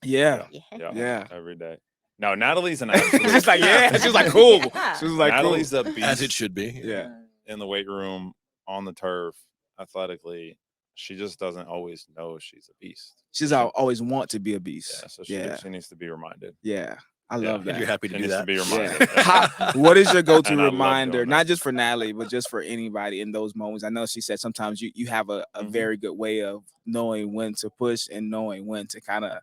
Yeah. Yeah, every day. No, Natalie's an absolute. She's like, yeah. She was like, cool. Yeah. She was like, Natalie's cool. a beast. As it should be. Yeah. In the weight room, on the turf, athletically. She just doesn't always know she's a beast. She's always want to be a beast. Yeah, so she needs to be reminded. Yeah. I love that. And you're happy to She do needs that. to be Yeah. reminded. What is your go-to And I love reminder, doing not that. just for Natalie, but just for anybody in those moments? I know she said sometimes you have a Mhm. very good way of knowing when to push and knowing when to kind of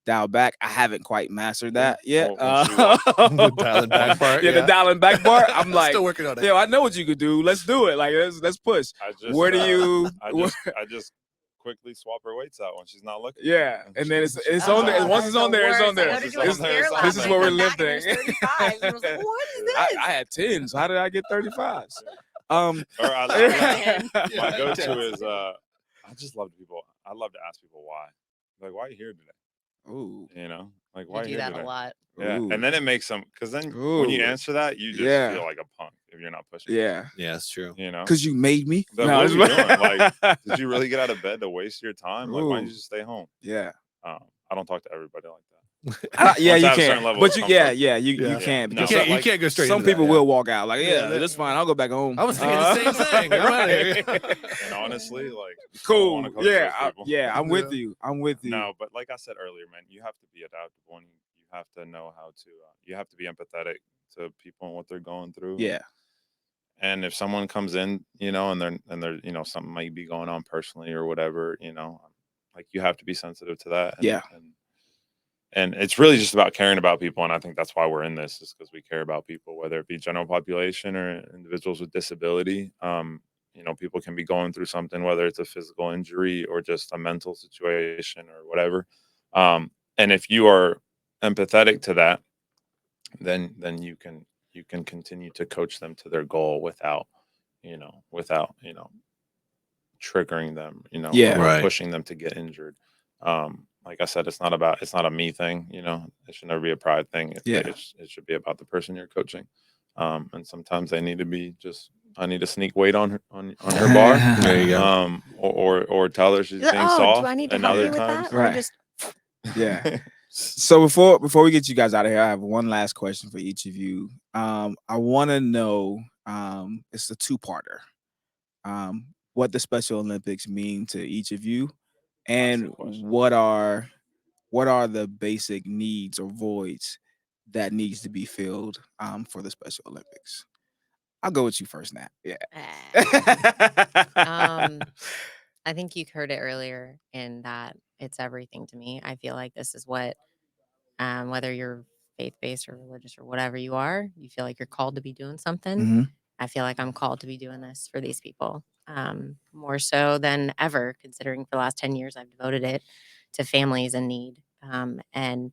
dial back. I haven't quite mastered that yet. Well, when she walks- The dialing back part. Yeah, the dialing back part. I'm like, still working on it. yo, I know what you could do. Let's do it. Like, let's push. I just, Where do you? I just quickly swap her weights out when she's not looking. Yeah, and then it's Oh, on there. Once that's it's on the there, it's on worst. there. I go to do a It's on there, stair it's on lap This is and what I we're come back and there's lifting. 35s, and I was like, what is this? I had 10s. How did I get 35s? Or Man. my go-to is I just love people. I love to ask people why. Like, why are you here today? Ooh. You know, like You why are do you here that today? a lot. Yeah, Ooh. and then it makes them because then when you Ooh. answer that, you just Yeah. feel like a punk if you're not pushing. Yeah, Yeah, that's true. You know, because you made me. Then No, what it's are you doing? like, did you really get out of bed to waste your time? Like, why don't Ooh. you just stay home? Yeah. I don't talk to everybody like that. Yeah, Once you I have a certain can. level But of you, comfort. you Yeah. can't. No. Because You like, can't go straight some into that, people yeah. will walk out like, Yeah, that's fine. I'll go back home. I was thinking the same thing. I'm out of here. And honestly, like, I don't Cool. wanna coach those people. I'm with you. I'm with you. No, but like I said earlier, man, you have to be adaptable and you have to know how to. You have to be empathetic to people and what they're going through. Yeah. And if someone comes in, and they're something might be going on personally or whatever, like you have to be sensitive to that. Yeah. And it's really just about caring about people, and I think that's why we're in this, is because we care about people, whether it be general population or individuals with disability. People can be going through something, whether it's a physical injury or just a mental situation or whatever. And if you are empathetic to that, then you can continue to coach them to their goal without triggering them, Yeah. or Right. pushing them to get injured. Like I said, it's not a me thing, it should never be a pride thing. Yeah. It should be about the person you're coaching. And sometimes they need to be I need to sneak weight on her bar. There you go. Or tell her she's You're being like, soft. do I need to and help you other with times, that? Or Right. just Yeah. So before we get you guys out of here, I have one last question for each of you. I want to know, it's a two-parter. What the Special Olympics mean to each of you, and Awesome question. what are the basic needs or voids that needs to be filled for the Special Olympics. I'll go with you first, Nat. Yeah. I think you heard it earlier in that it's everything to me. I feel like this is what, whether you're faith-based or religious or whatever you are, you feel like you're called to be doing something. Mhm. I feel like I'm called to be doing this for these people, more so than ever, considering for the last 10 years I've devoted it to families in need. And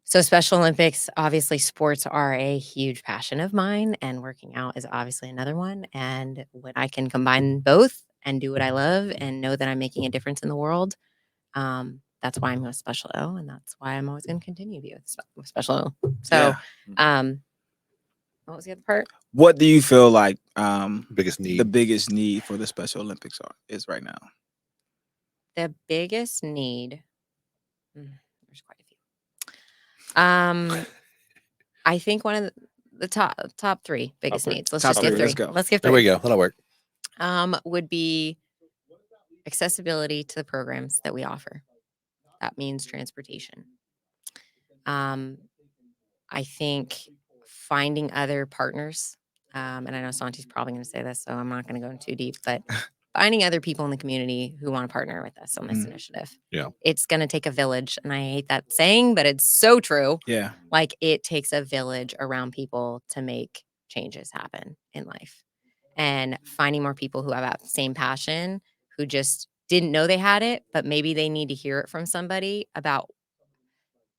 so Special Olympics, obviously sports are a huge passion of mine, and working out is obviously another one. And when I can combine both and do what I love and know that I'm making a difference in the world, that's why I'm with Special O, and that's why I'm always going to continue to be with Special O. So, what was the other part? What do you feel like Biggest need. the biggest need for the Special Olympics is right now? The biggest need, there's quite a few. I think one of the top three biggest three. needs. Let's Top just give three, three. let's go. Let's give There three. we go. That'll work. Would be accessibility to the programs that we offer. That means transportation. I think finding other partners, and I know Santi's probably going to say this, so I'm not going to go in too deep, but finding other people in the community who want to partner with us on this initiative. Yeah. It's going to take a village. And I hate that saying, but it's so true. Yeah. Like it takes a village around people to make changes happen in life. And finding more people who have that same passion, who just didn't know they had it, but maybe they need to hear it from somebody about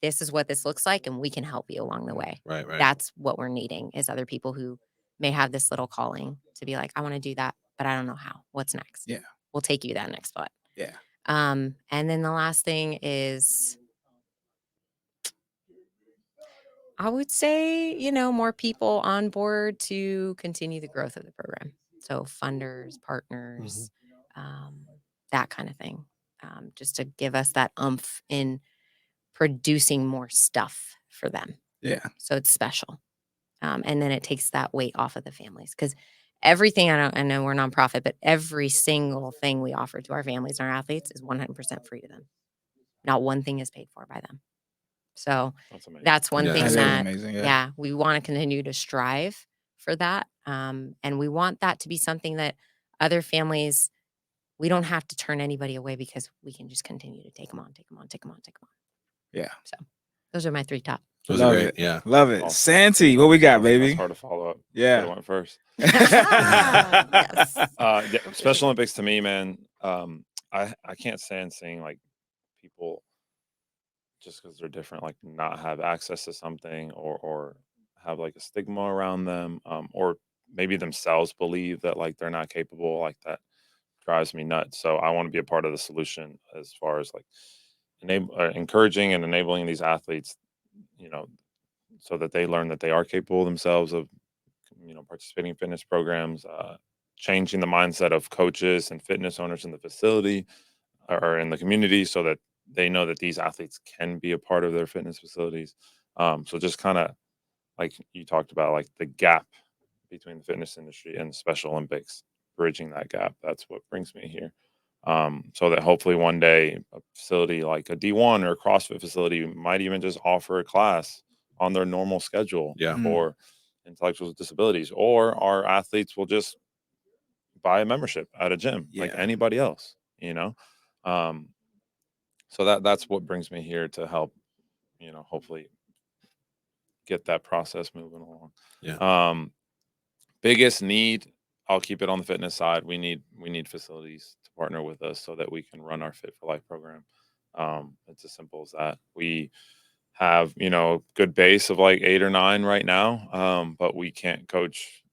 this is what this looks like and we can help you along the way. Right. That's what we're needing is other people who may have this little calling to be like, I want to do that, but I don't know how. What's next? Yeah. We'll take you to that next spot. Yeah. And then the last thing is, I would say, more people on board to continue the growth of the program. So funders, partners, that kind of thing, just to give us that oomph in producing more stuff for them. Yeah. So it's special. And then it takes that weight off of the families because everything, I know we're nonprofit, but every single thing we offer to our families and our athletes is 100% free to them. Not one thing is paid for by them. So that's one thing That's that, amazing. yeah, we want to continue to strive for that. And we want that to be something that other families, we don't have to turn anybody away because we can just continue to take them on. Yeah. So those are my 3 top. Those Love are great. it. Yeah. Love it. Awesome. Santee, what we got, baby? It's hard to follow up. Yeah. I went first. Yes. Special Olympics to me, man. I can't stand seeing like people just because they're different, like not have access to something or have like a stigma around them, or maybe themselves believe that like they're not capable. Like that drives me nuts. So I want to be a part of the solution as far as like encouraging and enabling these athletes, so that they learn that they are capable themselves of, participating in fitness programs, changing the mindset of coaches and fitness owners in the facility or in the community so that they know that these athletes can be a part of their fitness facilities. So just kind of like you talked about, like the gap between the fitness industry and the Special Olympics, bridging that gap. That's what brings me here. So that hopefully one day a facility like a D1 or a CrossFit facility might even just offer a class on their normal schedule for intellectual disabilities, or our athletes will just buy a membership at a gym like anybody else, so that's what brings me here to help, hopefully get that process moving along. Biggest need, I'll keep it on the fitness side. We need facilities to partner with us so that we can run our Fit for Life program. It's as simple as that. We have, a good base of like 8 or 9 right now, but we can't coach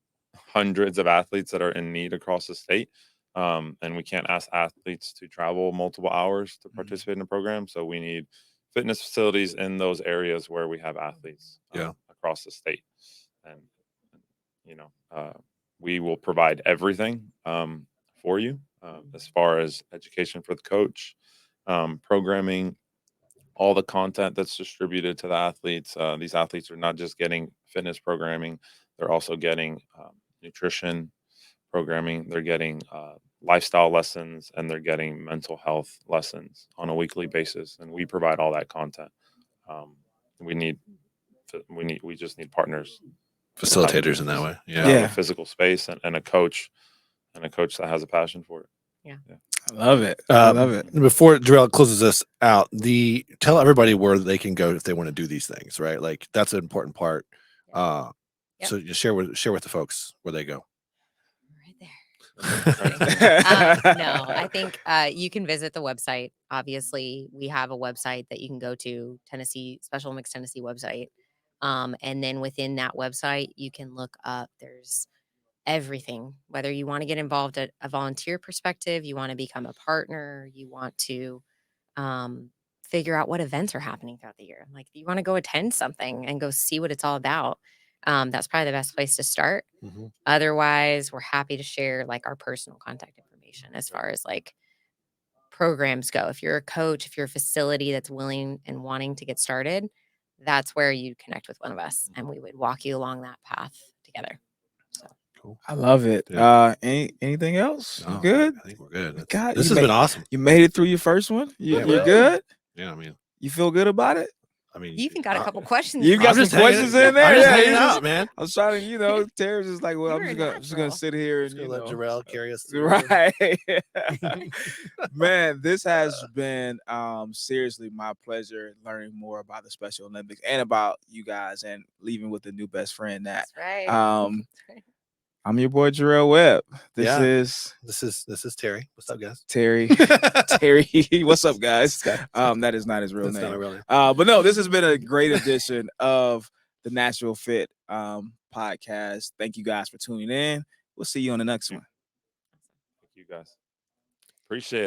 hundreds of athletes that are in need across the state. And we can't ask athletes to travel multiple hours to participate in the program. So we need fitness facilities in those areas where we have athletes across the state. And, we will provide everything for you as far as education for the coach, programming, all the content that's distributed to the athletes. These athletes are not just getting fitness programming, they're also getting nutrition programming, they're getting lifestyle lessons, and they're getting mental health lessons on a weekly basis. And we provide all that content. We just need partners, facilitators in that way. A physical space and a coach that has a passion for it. Yeah. I love it. I love it. Before Jarrell closes us out, tell everybody where they can go if they want to do these things, right? Like that's an important part. So just share with the folks where they go. Right there. No, I think you can visit the website. Obviously, we have a website that you can go to, Tennessee Special Olympics Tennessee website. And then within that website, you can look up, there's everything, whether you want to get involved at a volunteer perspective, you want to become a partner, you want to figure out what events are happening throughout the year. Like you want to go attend something and go see what it's all about. That's probably the best place to start. Otherwise, we're happy to share like our personal contact information as far as like programs go. If you're a coach, if you're a facility that's willing and wanting to get started, that's where you connect with one of us and we would walk you along that path together. So cool. I love it. Yeah. Anything else? No, You good? I think we're good. God, This has been awesome. You made it through your first one. You're good. Yeah, I mean, You feel good about it? I mean, You even got a couple questions. You got I'm some just hanging- questions in there. I'm just Yeah, hanging you out, just- man. I was trying to, Terry's just like, well, You I'm were just gonna natural. sit here Just and gonna let Jarrell carry us through. right. Man, this has been seriously my pleasure learning more about the Special Olympics and about you guys, and leaving with the new best friend that That's right. I'm your boy Jarrell Webb. This Yeah. is This is Terry. What's up, guys? Terry. Terry, what's up, guys? That is not his real That's not name. a real name. But no, this has been a great edition of the Nashville Fit podcast. Thank you guys for tuning in. We'll see you on the next one. Thank you guys. Appreciate it.